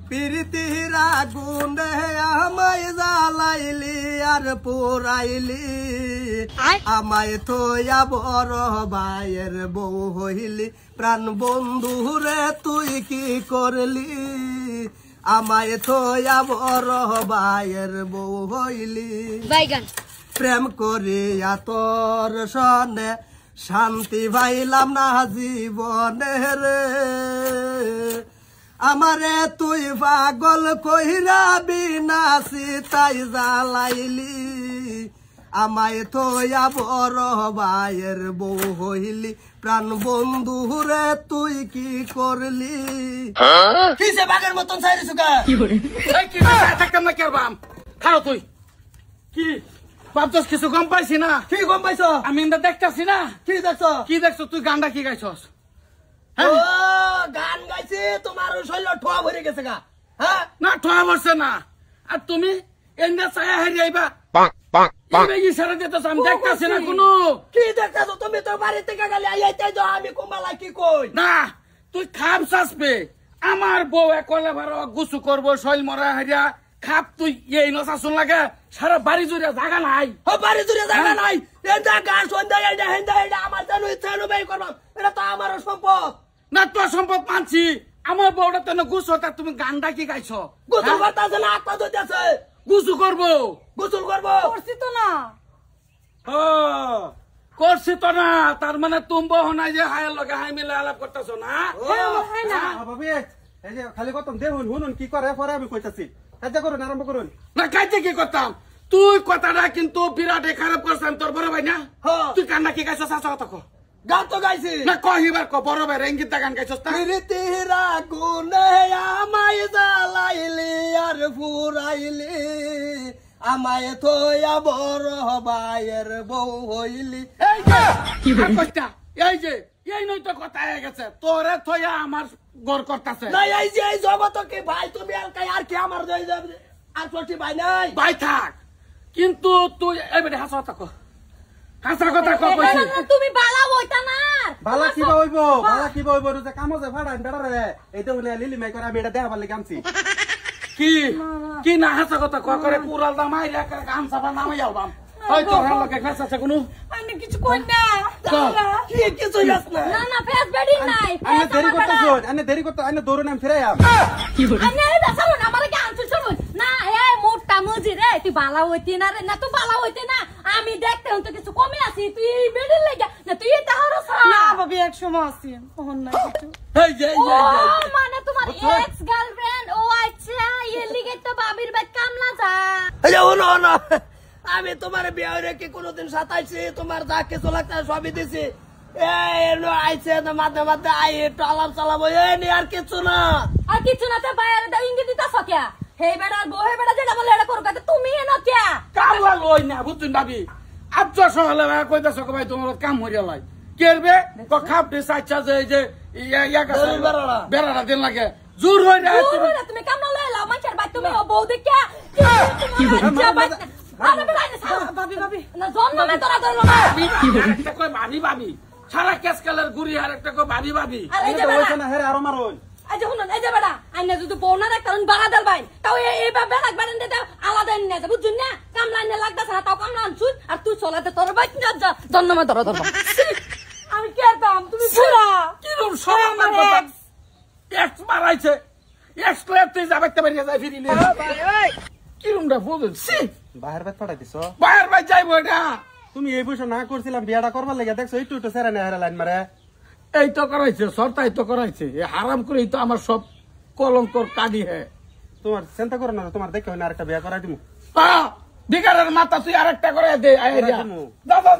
প্রীতির আগুনে আমায় জ্বালাইলি আর পোড়াইলি আমায় থইয়া বড় ভাইয়ের বউ হইলি প্রাণ বন্ধুরে তুই কি করলি আমায় থইয়া বড় ভাইয়ের বউ হইলি প্রেম করিয়া তোর সনে শান্তি পাইলাম না জীবনে রে আমারে তুই পাগল কইরা বিনাশি তাই জ্বালাইলি আমায় থইয়া বড় ভাইয়ের বউ হইলি প্রাণ বন্ধুরে তুই কি করলি কিসে বাঘের মতন চাইরিস কি থাকতাম না কেরবাম খাও তুই কি ভাবছস কিছু গম পাইছি না কি গম পাইছ আমি দেখতেছি না কি দেখছ তুই গানটা কি গাইছস ও গান গাইছি তোমার শৈল ঠোয়া ভরে গেছে গা হ্যাঁ না ঠোয়া বসে না আর তুমি এন্ডা ছায়া হারিয়ে আইবা ইশারা দিতেছ আমি দেখতেছি না কোনো কি দেখতেছ তুমি তো বাড়ি থেকে গেলে আইতে যাও আমি কুম্বালা কি কই না তুই খাপ চাসবে আমার বউ একলা ভার গুছু করবো শৈল মরা হারিয়া খাপ তুই এই নচা শুন লাগে সারা বাড়ি জুড়ে জায়গা নাই বাড়ি জুড়ে জায়গা নাই এটা গান সন্ধ্যা এটা হেন্দা এটা আমার জানো ইচ্ছা অনুযায়ী করবাম এটা তো আমারও সম্পদ না তোর সম্পদ মানছি আমার বউটা তো গুছ হতা তুমি গানটা কি গাইছ গোসল করতেছে না আত্মা ধরতেছে গুছু করবো গোসল করবো করছি তো না করছি তো না তার মানে তুমি বহ নাই যে হায়ের লগে হাই মিলে আলাপ করতেছ না খালি কত দেখুন শুনুন কি করে পরে আমি কইতাছি কাজ করুন আরম্ভ করুন না কাজে কি করতাম তুই কথাটা কিন্তু বিরাট খারাপ করতাম তোর বড় ভাই না তুই কান্না কি গাইছ চাচা কথা কো গান তো গাইছি না কহিবার ক বড় ভাই রঙ্গিত গান গাইছস না প্রীতির আগুনে আমায় জ্বালাইলি আর ফুরাইলি আমায় থইয়া বড় ভাইয়ের বউ হইলি এই যে এই যে এই নই তো কথা হয়ে গেছে তোরে থইয়া আমার গড় করতেছে না এই যে এই জগত কি ভাই তুমি আর কি আমার আর ছোটি ভাই নাই ভাই থাক কিন্তু তুই এবারে হাসা কথা কো হাসা কথা কো কইছি তুমি বালা হইতা না বালা কিবা হইবো যে কাম যে ফাড়ান বেড়ারে এইটা হইলে লিলি মাই করে আমি এটা দেখাবার লাগি আনছি কি না হাসা কথা কো করে পুরাল দা মাইরা করে কাম সাবা নামাই আলবাম ওই তোর লোকে কাছে আছে কোনো আমি কিছু কই না কি কিছু যাস না না ফেস বেডি নাই আনে দেরি করতে আনে দৌড় নাম ফিরে আম কি বল আনে দাসালো না আমারে গান শুনুন না এ মোটা মুজি রে তুই বালা হইতি না রে না তুই বালা হইতি না আমি দেখতে হন তো কিছু কমে আছি তুই বেডি লাগা না তুই এটা হরস না ভাবি এক সময় আছি তখন না কিছু এই যে মানে তোমার এক্স গার্লফ্রেন্ড ও আচ্ছা এর লিগে তো বাবির বাদ কামলা যা এই না আমি তোমার বিয়ে হয়ে কি কোনোদিন সাতাইছি তোমার যা কিছু লাগতে সবই দিছি আইছে মাঝে মাঝে আই একটু আলাপ চালাবো আর কিছু না তো বাইরে দা ইঙ্গিত দিতা সকিয়া হে বেড়া গো হে বেড়া যেটা বলে এটা করো তুমি এনো কিয়া কামলা লই না বুঝুন ভাবি আজ সকালে কইতাছ ভাই তোমার কাম হইয়া লাই কেরবে ক খাপ দিছ আচ্ছা যে ইয়া কাছে বেড়াটা দিন লাগে জোর হই না তুমি কামলা লই লাও মাছের ভাই তুমি ও বউ দেখিয়া কি ভাবি না জন্ম মে তোরা ধরলো না একটা কই ভাবি সারা কেস কালার গুড়ি আর একটা কই ভাবি না হেরে আরো মারুন আজ হুন এই যে বেটা আইনা যদি বউনার কারণ বাড়া দেল ভাই তাও এই বা বেলাক বাড়ান দে আলাদা নিয়ে যা বুঝুন না কামলা নিয়ে লাগতাছ না তাও কামলা আনছুন আর তুই চলাতে তোর বাইক না যা জন্ম মে ধরো আমি কে দাম তুমি পুরা কি রকম সব আমার কথা এক্স মারাইছে এক্স ক্লেপ তুই যাবেতে বেরিয়ে যাই ফিরিলে কি রকমটা বলুন সি বাহির বাইত পাঠাই দিছো বাইর ভাই যাইবো এটা তুমি এই বছর না করছিলাম বিয়াটা করবার লাগে দেখছো একটু সেরা না হেরা লাইন মারে এই তো করাইছে সরতাই তো করাইছে হারাম করে তো আমার সব কলঙ্কর কাঁদি হে তোমার চিন্তা করো না তোমার দেখে না আরেকটা বিয়া করাই দিমু বিকারের মাথা তুই আরেকটা করে দে দাদা